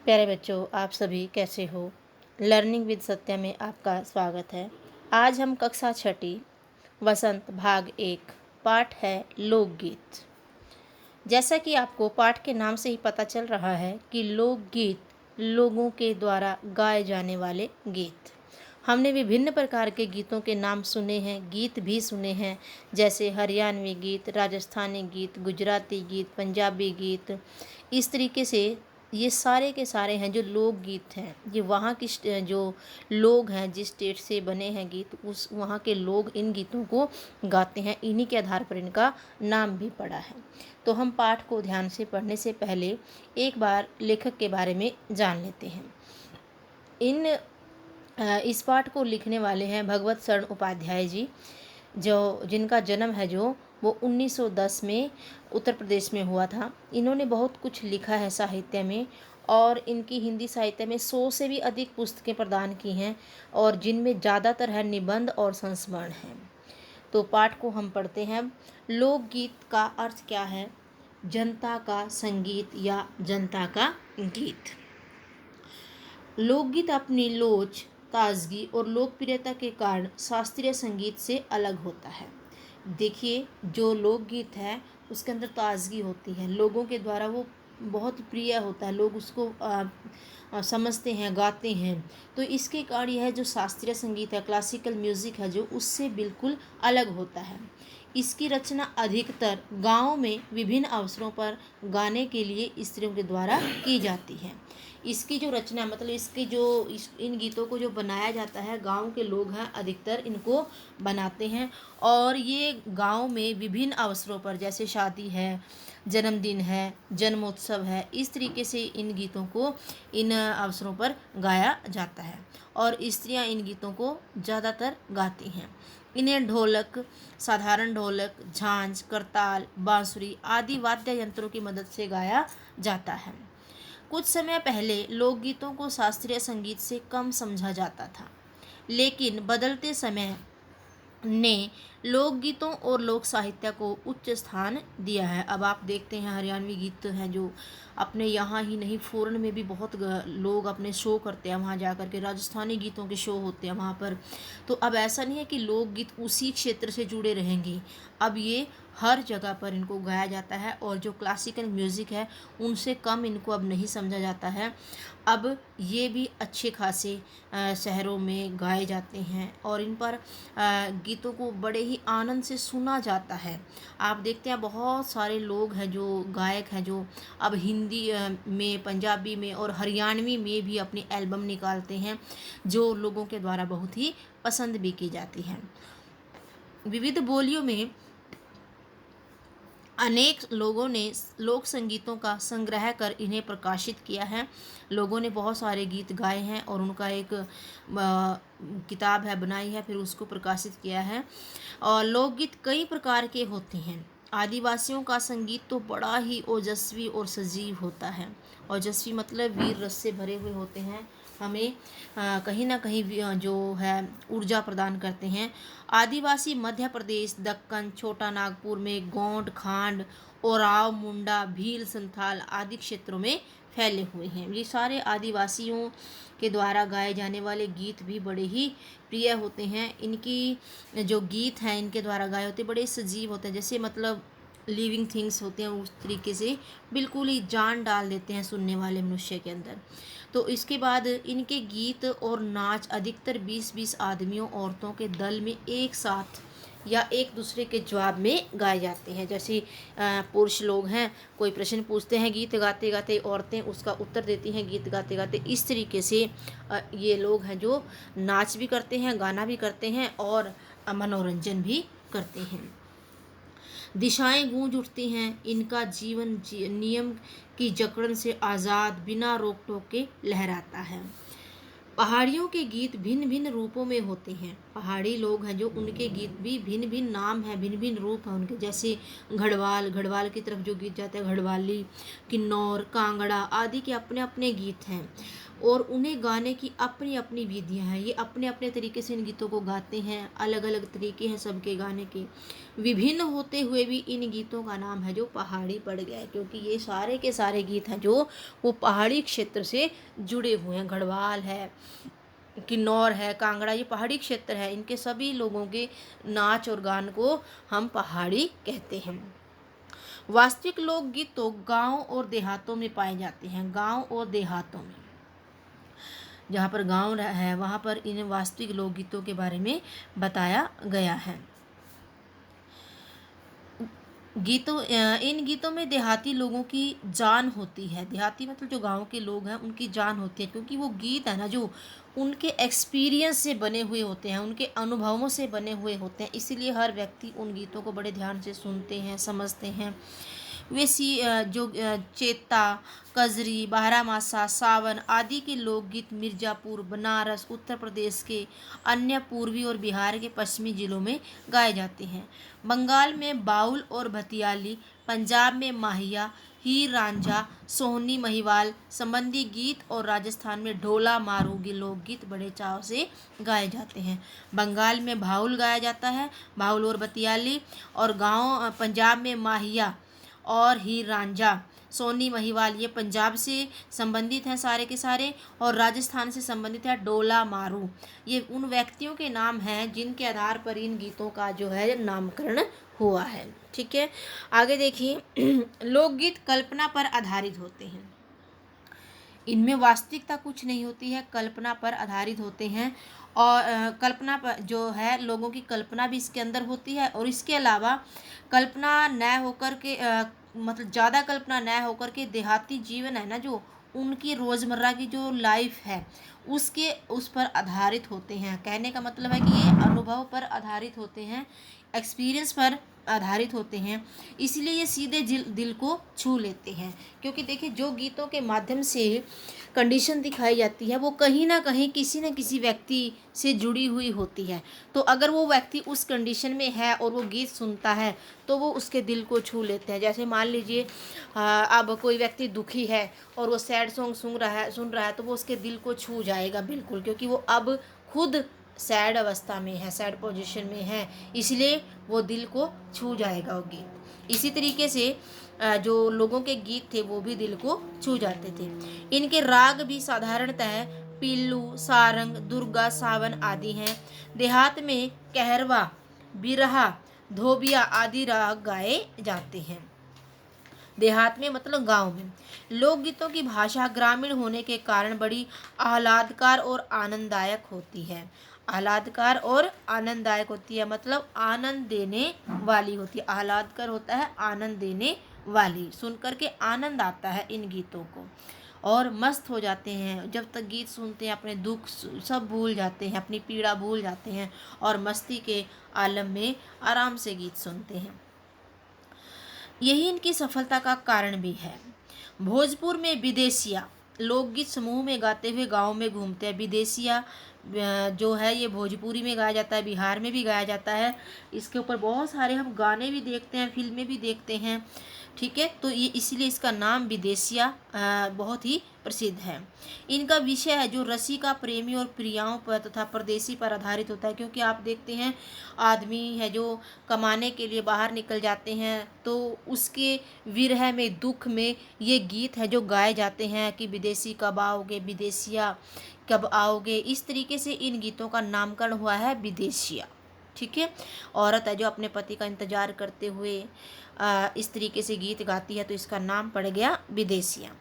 प्यारे बच्चों, आप सभी कैसे हो। लर्निंग विद सत्या में आपका स्वागत है। आज हम कक्षा छठी वसंत भाग 1 पाठ है लोकगीत। जैसा कि आपको पाठ के नाम से ही पता चल रहा है कि लोकगीत लोगों के द्वारा गाए जाने वाले गीत। हमने विभिन्न प्रकार के गीतों के नाम सुने हैं, गीत भी सुने हैं, जैसे हरियाणवी गीत, राजस्थानी गीत, गुजराती गीत, पंजाबी गीत। इस तरीके से ये सारे के सारे हैं जो लोकगीत हैं। ये वहाँ की जो लोग हैं, जिस स्टेट से बने हैं गीत, उस वहाँ के लोग इन गीतों को गाते हैं। इन्हीं के आधार पर इनका नाम भी पड़ा है। तो हम पाठ को ध्यान से पढ़ने से पहले एक बार लेखक के बारे में जान लेते हैं। इस पाठ को लिखने वाले हैं भगवत शरण उपाध्याय जी, जिनका जन्म है वो 1910 में उत्तर प्रदेश में हुआ था। इन्होंने बहुत कुछ लिखा है साहित्य में, और इनकी हिंदी साहित्य में 100 से भी अधिक पुस्तकें प्रदान की हैं, और जिनमें ज़्यादातर है निबंध और संस्मरण हैं। तो पाठ को हम पढ़ते हैं। लोकगीत का अर्थ क्या है? जनता का संगीत या जनता का गीत। लोकगीत अपनी लोच, ताजगी और लोकप्रियता के कारण शास्त्रीय संगीत से अलग होता है। देखिए, जो लोकगीत है उसके अंदर ताजगी होती है, लोगों के द्वारा वो बहुत प्रिय होता है, लोग उसको समझते हैं, गाते हैं। तो इसके कारण यह जो शास्त्रीय संगीत है, क्लासिकल म्यूज़िक है, जो उससे बिल्कुल अलग होता है। इसकी रचना अधिकतर गाँव में विभिन्न अवसरों पर गाने के लिए स्त्रियों के द्वारा की जाती है। इसकी जो रचना, मतलब इसकी जो इन गीतों को जो बनाया जाता है, गांव के लोग हैं अधिकतर इनको बनाते हैं। और ये गांव में विभिन्न अवसरों पर, जैसे शादी है, जन्मदिन है, जन्मोत्सव है, इस तरीके से इन गीतों को इन अवसरों पर गाया जाता है। और स्त्रियां इन गीतों को ज़्यादातर गाती हैं। इन्हें ढोलक, साधारण ढोलक, झांझ, करताल, बांसुरी आदि वाद्य यंत्रों की मदद से गाया जाता है। कुछ समय पहले लोकगीतों को शास्त्रीय संगीत से कम समझा जाता था, लेकिन बदलते समय ने लोकगीतों और लोक साहित्य को उच्च स्थान दिया है। अब आप देखते हैं हरियाणवी गीत हैं जो अपने यहाँ ही नहीं, फ़ॉरेन में भी बहुत लोग अपने शो करते हैं, वहाँ जा कर के राजस्थानी गीतों के शो होते हैं वहाँ पर। तो अब ऐसा नहीं है कि लोकगीत उसी क्षेत्र से जुड़े रहेंगे, अब ये हर जगह पर इनको गाया जाता है। और जो क्लासिकल म्यूज़िक है उनसे कम इनको अब नहीं समझा जाता है। अब ये भी अच्छे खासे शहरों में गाए जाते हैं, और इन पर गीतों को बड़े ही आनंद से सुना जाता है। आप देखते हैं बहुत सारे लोग हैं जो गायक हैं जो अब हिंदी में, पंजाबी में और हरियाणवी में भी अपनी एल्बम निकालते हैं, जो लोगों के द्वारा बहुत ही पसंद भी की जाती हैं। विविध बोलियों में अनेक लोगों ने लोक संगीतों का संग्रह कर इन्हें प्रकाशित किया है। लोगों ने बहुत सारे गीत गाए हैं और उनका एक किताब है बनाई है, फिर उसको प्रकाशित किया है। और लोकगीत कई प्रकार के होते हैं। आदिवासियों का संगीत तो बड़ा ही ओजस्वी और सजीव होता है। ओजस्वी मतलब वीर रस से भरे हुए होते हैं, हमें कहीं ना कहीं जो है ऊर्जा प्रदान करते हैं। आदिवासी मध्य प्रदेश, दक्कन, छोटा नागपुर में गोंड, खांड, ओराव, मुंडा, भील, संथाल आदि क्षेत्रों में फैले हुए हैं। ये सारे आदिवासियों के द्वारा गाए जाने वाले गीत भी बड़े ही प्रिय होते हैं। इनकी जो गीत हैं इनके द्वारा गाए होते बड़े सजीव होते हैं, जैसे मतलब लिविंग थिंग्स होते हैं, उस तरीके से बिल्कुल ही जान डाल देते हैं सुनने वाले मनुष्य के अंदर। तो इसके बाद इनके गीत और नाच अधिकतर 20-20 आदमियों, औरतों के दल में एक साथ या एक दूसरे के जवाब में गाए जाते हैं। जैसे पुरुष लोग हैं, कोई प्रश्न पूछते हैं गीत गाते गाते, औरतें उसका उत्तर देती हैं गीत गाते गाते। इस तरीके से ये लोग हैं जो नाच भी करते हैं, गाना भी करते हैं और मनोरंजन भी करते हैं। दिशाएं गूंज उठती हैं, इनका जीवन नियम की जकड़न से आज़ाद, बिना रोक टोक के लहराता है। पहाड़ियों के गीत भिन्न भिन्न रूपों में होते हैं। पहाड़ी लोग हैं जो उनके गीत भी भिन्न भिन्न नाम है, भिन्न भिन्न रूप है उनके। जैसे गढ़वाल की तरफ जो गीत जाते हैं, गढ़वाली, किन्नौर, कांगड़ा आदि के अपने अपने गीत हैं। और उन्हें गाने की अपनी अपनी विधियाँ हैं। ये अपने अपने तरीके से इन गीतों को गाते हैं, अलग अलग तरीके हैं सबके गाने के। विभिन्न होते हुए भी इन गीतों का नाम है जो पहाड़ी पड़ गया है, क्योंकि ये सारे के सारे गीत हैं जो वो पहाड़ी क्षेत्र से जुड़े हुए हैं। गढ़वाल है, किन्नौर है, कांगड़ा, ये पहाड़ी क्षेत्र है। इनके सभी लोगों के नाच और गान को हम पहाड़ी कहते हैं। वास्तविक लोकगीत तो गांव और देहातों में पाए जाते हैं। गांव और देहातों में, जहाँ पर गांव है वहाँ पर इन वास्तविक लोकगीतों के बारे में बताया गया है। इन गीतों में देहाती लोगों की जान होती है। देहाती मतलब जो गांव के लोग हैं उनकी जान होती है, क्योंकि वो गीत है ना जो उनके एक्सपीरियंस से बने हुए होते हैं, उनके अनुभवों से बने हुए होते हैं। इसीलिए हर व्यक्ति उन गीतों को बड़े ध्यान से सुनते हैं, समझते हैं। वे चेता, कजरी, बारहमासा, सावन आदि के लोकगीत मिर्ज़ापुर, बनारस, उत्तर प्रदेश के अन्य पूर्वी और बिहार के पश्चिमी जिलों में गाए जाते हैं। बंगाल में बाउल और भतियाली, पंजाब में माहिया, हीर रांझा, सोहनी महिवाल संबंधी गीत और राजस्थान में ढोला मारू के लोकगीत बड़े चाव से गाए जाते हैं। बंगाल में बाउल गाया जाता है, बाउल और भतियाली, और पंजाब में माहिया और हीर रांझा, सोनी महिवाल ये पंजाब से संबंधित हैं सारे के सारे, और राजस्थान से संबंधित है ढोला मारू। ये उन व्यक्तियों के नाम हैं जिनके आधार पर इन गीतों का जो है नामकरण हुआ है। ठीक है, आगे देखिए। लोकगीत कल्पना पर आधारित होते हैं। इनमें वास्तविकता कुछ नहीं होती है, कल्पना पर आधारित होते हैं। और कल्पना पर जो है लोगों की कल्पना भी इसके अंदर होती है, और इसके अलावा कल्पना न होकर के मतलब ज़्यादा कल्पना न होकर के देहाती जीवन है ना जो उनकी रोज़मर्रा की जो लाइफ है उस पर आधारित होते हैं। कहने का मतलब है कि ये अनुभव पर आधारित होते हैं, एक्सपीरियंस पर आधारित होते हैं, इसलिए ये सीधे दिल को छू लेते हैं। क्योंकि देखिए जो गीतों के माध्यम से कंडीशन दिखाई जाती है वो कहीं ना कहीं किसी न किसी व्यक्ति से जुड़ी हुई होती है। तो अगर वो व्यक्ति उस कंडीशन में है और वो गीत सुनता है तो वो उसके दिल को छू लेते हैं। जैसे मान लीजिए अब कोई व्यक्ति दुखी है और वो सैड सॉन्ग सुन रहा है तो वो उसके दिल को छू जाएगा बिल्कुल, क्योंकि वो अब खुद सैड अवस्था में है, सैड पोजीशन में है, इसलिए वो दिल को छू जाएगा वो गीत। इसी तरीके से जो लोगों के गीत थे वो भी दिल को छू जाते थे। इनके राग भी साधारणतः पीलू, सारंग, दुर्गा, सावन आदि हैं। देहात में कहरवा, बिरहा, धोबिया आदि राग गाए जाते हैं। देहात में मतलब गांव में। लोकगीतों की भाषा ग्रामीण होने के कारण बड़ी आह्लादकार और आनंददायक होती है। आह्लादकार और आनंददायक होती है मतलब आनंद देने वाली होती है। आह्लादकर होता है आनंद देने वाली, सुनकर के आनंद आता है इन गीतों को, और मस्त हो जाते हैं। जब तक गीत सुनते हैं अपने दुख सब भूल जाते हैं, अपनी पीड़ा भूल जाते हैं और मस्ती के आलम में आराम से गीत सुनते हैं। यही इनकी सफलता का कारण भी है। भोजपुर में विदेशिया लोकगीत समूह में गाते हुए गाँव में घूमते हैं। विदेशिया जो है ये भोजपुरी में गाया जाता है, बिहार में भी गाया जाता है। इसके ऊपर बहुत सारे हम गाने भी देखते हैं, फिल्में भी देखते हैं। ठीक है, तो ये इसलिए इसका नाम विदेशिया बहुत ही प्रसिद्ध है। इनका विषय है जो रसिका, प्रेमी और प्रियाओं पर तथा परदेसी पर आधारित होता है। क्योंकि आप देखते हैं आदमी है जो कमाने के लिए बाहर निकल जाते हैं तो उसके विरह में, दुख में ये गीत है जो गाए जाते हैं कि विदेशी कब आओगे, विदेशिया कब आओगे। इस तरीके से इन गीतों का नामकरण हुआ है विदेशिया। ठीक है, औरत है जो अपने पति का इंतजार करते हुए इस तरीके से गीत गाती है तो इसका नाम पड़ गया विदेशिया।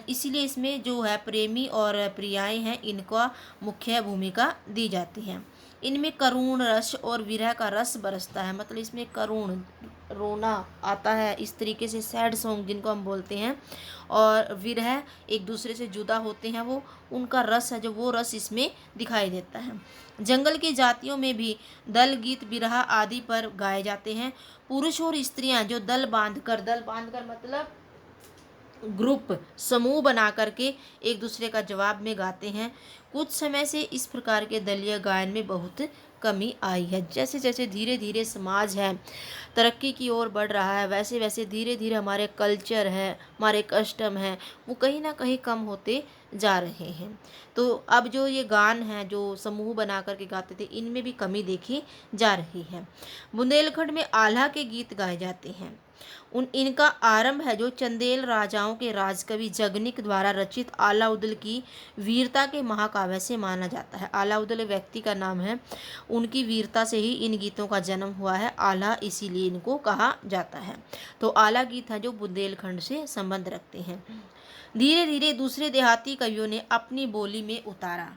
इसीलिए इसमें जो है प्रेमी और प्रियाएं हैं इनका मुख्य भूमिका दी जाती है। इनमें करुण रस और विरह का रस बरसता है, मतलब इसमें करुण रोना आता है, इस तरीके से सैड सॉन्ग जिनको हम बोलते हैं, और विरह एक दूसरे से जुदा होते हैं वो उनका रस है जो वो रस इसमें दिखाई देता है। जंगल की जातियों में भी दल गीत, बिरहा आदि पर गाए जाते हैं। पुरुष और स्त्रियां जो दल बांधकर मतलब ग्रुप, समूह बना करके एक दूसरे का जवाब में गाते हैं। कुछ समय से इस प्रकार के दलीय गायन में बहुत कमी आई है। जैसे जैसे धीरे धीरे समाज है तरक्की की ओर बढ़ रहा है, वैसे वैसे धीरे धीरे हमारे कल्चर है, हमारे कस्टम है, वो कहीं ना कहीं कम होते जा रहे हैं। तो अब जो ये गान हैं जो समूह बना करके गाते थे, इनमें भी कमी देखी जा रही है। बुंदेलखंड में आल्हा के गीत गाए जाते हैं। इनका आरंभ है जो चंदेल राजाओं के राजकवि जगनिक द्वारा रचित आलाउद्दीन की वीरता के महाकाव्य से माना जाता है। आलाउद्दीन व्यक्ति का नाम है, उनकी वीरता से ही इन गीतों का जन्म हुआ है। आला इसीलिए इनको कहा जाता है। तो आला गीत है जो बुंदेलखंड से संबंध रखते हैं। धीरे धीरे दूसरे देहाती कवियों ने अपनी बोली में उतारा।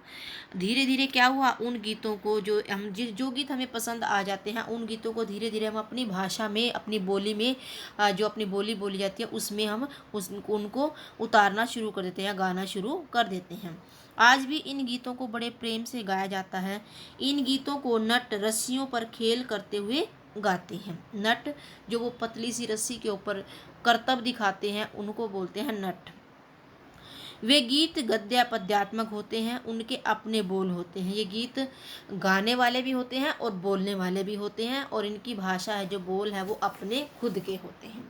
धीरे धीरे क्या हुआ, उन गीतों को जो गीत हमें पसंद आ जाते हैं, उन गीतों को धीरे धीरे हम अपनी भाषा में, अपनी बोली में, जो अपनी बोली बोली जाती है उसमें हम उनको उतारना शुरू कर देते हैं, गाना शुरू कर देते हैं। आज भी इन गीतों को बड़े प्रेम से गाया जाता है। इन गीतों को नट रस्सियों पर खेल करते हुए गाते हैं। नट जो वो पतली सी रस्सी के ऊपर करतब दिखाते हैं, उनको बोलते हैं नट। वे गीत गद्य पद्यात्मक होते हैं, उनके अपने बोल होते हैं। ये गीत गाने वाले भी होते हैं और बोलने वाले भी होते हैं, और इनकी भाषा है जो बोल है वो अपने खुद के होते हैं।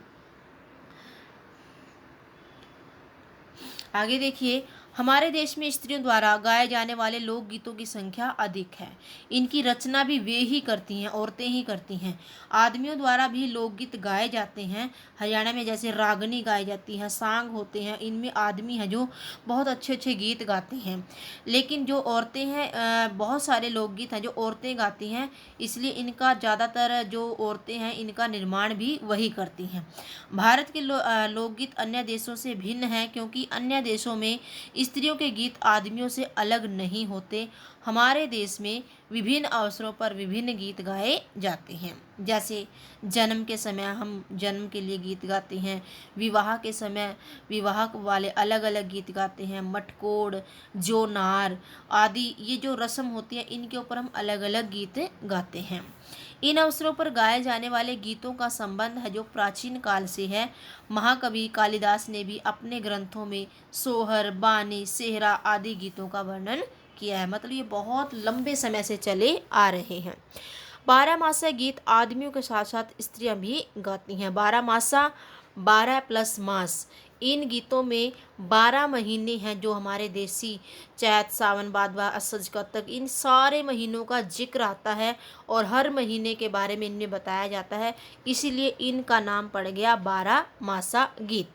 आगे देखिए, हमारे देश में स्त्रियों द्वारा गाए जाने वाले लोकगीतों की संख्या अधिक है। इनकी रचना भी वे ही करती हैं, औरतें ही करती हैं। आदमियों द्वारा भी लोकगीत गाए जाते हैं। हरियाणा में जैसे रागनी गाई जाती है, सांग होते हैं, इनमें आदमी हैं जो बहुत अच्छे अच्छे गीत गाते हैं। लेकिन जो औरतें हैं, बहुत सारे लोकगीत हैं जो औरतें गाती हैं, इसलिए इनका ज़्यादातर जो औरतें हैं इनका निर्माण भी वही करती हैं। भारत के लोकगीत अन्य देशों से भिन्न हैं, क्योंकि अन्य देशों में स्त्रियों के गीत आदमियों से अलग नहीं होते। हमारे देश में विभिन्न अवसरों पर विभिन्न गीत गाए जाते हैं। जैसे जन्म के समय हम जन्म के लिए गीत गाते हैं, विवाह के समय विवाह वाले अलग अलग गीत गाते हैं, मटकोड़, जोनार आदि ये जो रस्म होती है इनके ऊपर हम अलग अलग गीत गाते हैं। इन अवसरों पर गाए जाने वाले गीतों का संबंध है जो प्राचीन काल से है। महाकवि कालिदास ने भी अपने ग्रंथों में सोहर, बानी, सेहरा आदि गीतों का वर्णन किया है। मतलब ये बहुत लंबे समय से चले आ रहे हैं। बारहमासा गीत आदमियों के साथ साथ स्त्रियां भी गाती हैं। बारहमासा 12 प्लस मास, इन गीतों में 12 महीने हैं जो हमारे देसी चैत, सावन, भादवा, असज, कत्तक, इन सारे महीनों का जिक्र आता है और हर महीने के बारे में इनमें बताया जाता है, इसीलिए इनका नाम पड़ गया 12मासा गीत।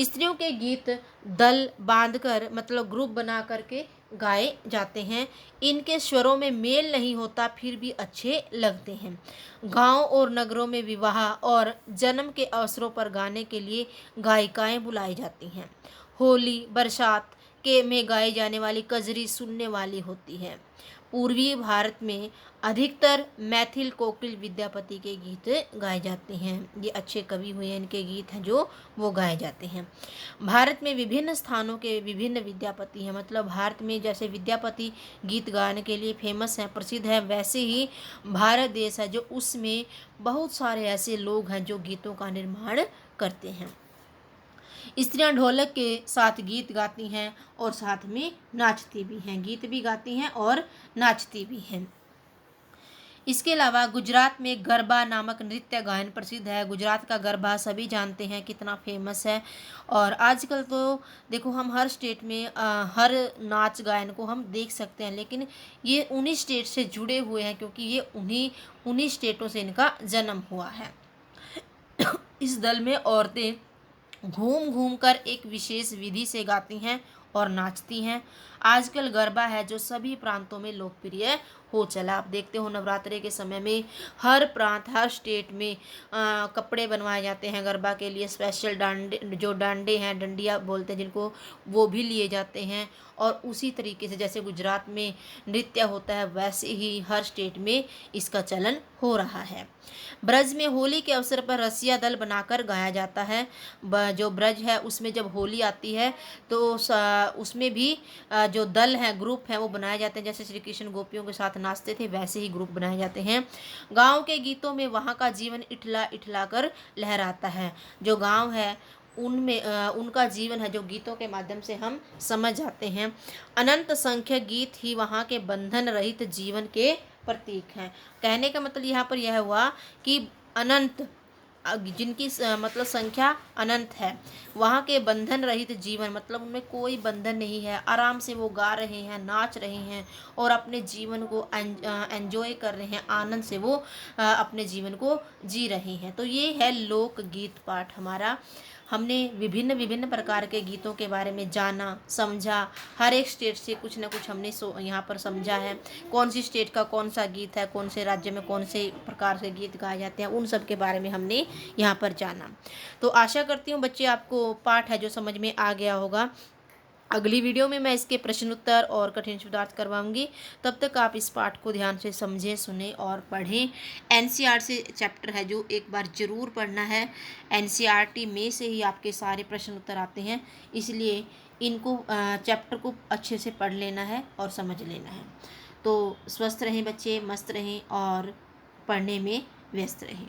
स्त्रियों के गीत दल बांधकर मतलब ग्रुप बना करके गाए जाते हैं। इनके स्वरों में मेल नहीं होता फिर भी अच्छे लगते हैं। गांव और नगरों में विवाह और जन्म के अवसरों पर गाने के लिए गायिकाएं बुलाई जाती हैं। होली, बरसात के में गाई जाने वाली कजरी सुनने वाली होती है। पूर्वी भारत में अधिकतर मैथिल कोकिल विद्यापति के गीत गाए जाते हैं। ये अच्छे कवि हुए हैं, इनके गीत हैं जो वो गाए जाते हैं। भारत में विभिन्न स्थानों के विभिन्न विद्यापति हैं। मतलब भारत में जैसे विद्यापति गीत गाने के लिए फेमस हैं, प्रसिद्ध है, वैसे ही भारत देश है जो उसमें बहुत सारे ऐसे लोग हैं जो गीतों का निर्माण करते हैं। स्त्रियां ढोलक के साथ गीत गाती हैं और साथ में नाचती भी हैं। गीत भी गाती हैं और नाचती भी हैं। इसके अलावा गुजरात में गरबा नामक नृत्य गायन प्रसिद्ध है। गुजरात का गरबा सभी जानते हैं कितना फेमस है। और आजकल तो देखो हम हर स्टेट में हर नाच गायन को हम देख सकते हैं, लेकिन ये उन्हीं स्टेट से जुड़े हुए हैं क्योंकि ये उन्हीं स्टेटों से इनका जन्म हुआ है। इस दल में औरतें घूम घूम कर एक विशेष विधि से गाती हैं और नाचती हैं। आजकल गरबा है जो सभी प्रांतों में लोकप्रिय हो चला। आप देखते हो नवरात्रे के समय में हर प्रांत, हर स्टेट में कपड़े बनवाए जाते हैं गरबा के लिए। स्पेशल डांडे हैं, डंडिया बोलते हैं जिनको, वो भी लिए जाते हैं। और उसी तरीके से जैसे गुजरात में नृत्य होता है वैसे ही हर स्टेट में इसका चलन हो रहा है। ब्रज में होली के अवसर पर रसिया दल बनाकर गाया जाता है। जो ब्रज है उसमें जब होली आती है तो उसमें भी जो दल हैं, ग्रुप हैं, वो बनाए जाते हैं। जैसे श्री कृष्ण गोपियों के साथ नाचते थे वैसे ही ग्रुप बनाए जाते हैं। गांव के गीतों में वहाँ का जीवन इठला इठला कर लहराता है। जो गांव है उनमें उनका जीवन है जो गीतों के माध्यम से हम समझ जाते हैं। अनंत संख्य गीत ही वहाँ के बंधन रहित जीवन के प्रतीक हैं। कहने का मतलब यहाँ पर यह हुआ कि अनंत जिनकी मतलब संख्या अनंत है, वहाँ के बंधन रहित जीवन मतलब उनमें कोई बंधन नहीं है, आराम से वो गा रहे हैं, नाच रहे हैं और अपने जीवन को एंजॉय कर रहे हैं, आनंद से वो अपने जीवन को जी रहे हैं। तो ये है लोकगीत पाठ हमारा। हमने विभिन्न विभिन्न प्रकार के गीतों के बारे में जाना, समझा। हर एक स्टेट से कुछ ना कुछ हमने यहाँ पर समझा है। कौन सी स्टेट का कौन सा गीत है, कौन से राज्य में कौन से प्रकार से गीत गाए जाते हैं, उन सब के बारे में हमने यहाँ पर जाना। तो आशा करती हूँ बच्चे आपको पाठ है जो समझ में आ गया होगा। अगली वीडियो में मैं इसके प्रश्न उत्तर और कठिन शब्दार्थ करवाऊंगी। तब तक आप इस पाठ को ध्यान से समझें, सुने और पढ़ें। एनसीईआरटी से चैप्टर है जो एक बार ज़रूर पढ़ना है। एनसीईआरटी में से ही आपके सारे प्रश्न उत्तर आते हैं, इसलिए इनको चैप्टर को अच्छे से पढ़ लेना है और समझ लेना है। तो स्वस्थ रहें बच्चे, मस्त रहें और पढ़ने में व्यस्त रहें।